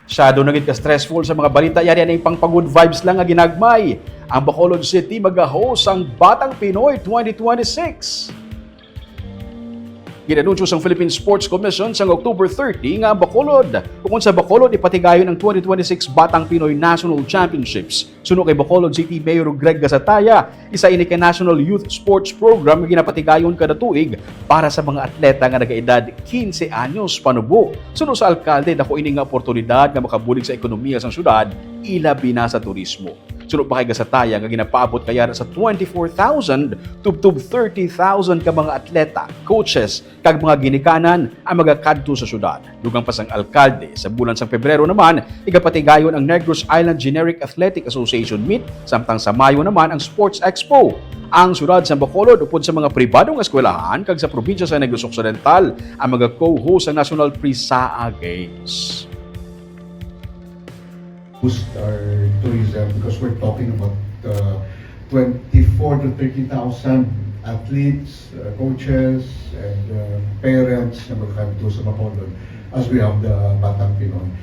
Masyado naging ka-stressful sa mga balita yan ay pang good vibes lang nga ginagmay. Ang Bacolod City mag-host ang Batang Pinoy 2026. Ginanunsyo sa Philippine Sports Commission sa October 30 nga ang Bacolod. Kung sa Bacolod ipatigayon ang 2026 Batang Pinoy National Championships. Suno kay Bacolod City Mayor Greg Gasataya, isa ini kay National Youth Sports Program nga ginapatigayon kada tuig para sa mga atleta nga nagaedad 15 anyos panubo. Suno sa alkalde dako ini nga oportunidad nga makabulig sa ekonomiya sa syudad, ilabi na sa turismo. Sunod pa kay Gasataya nga ginapaabot kaya sa 24,000 to 30,000 ka mga atleta, coaches, kag mga ginikanan ang magakadto sa syudad. Dugang pa sang alkalde, sa bulan sang Pebrero naman, igapatigayon ang Negros Island Generic Athletic Association Meet, samtang sa Mayo naman ang Sports Expo. Ang syudad sa Bacolod upod sa mga pribadong eskwelahan kag sa probinsya sa Negros Occidental ang mga co-host sa National Prisaa Games. Boost our tourism because we're talking about 24 to 30,000 athletes, coaches, and parents na magkakadto sa Bacolod as we have the Batang Pinoy.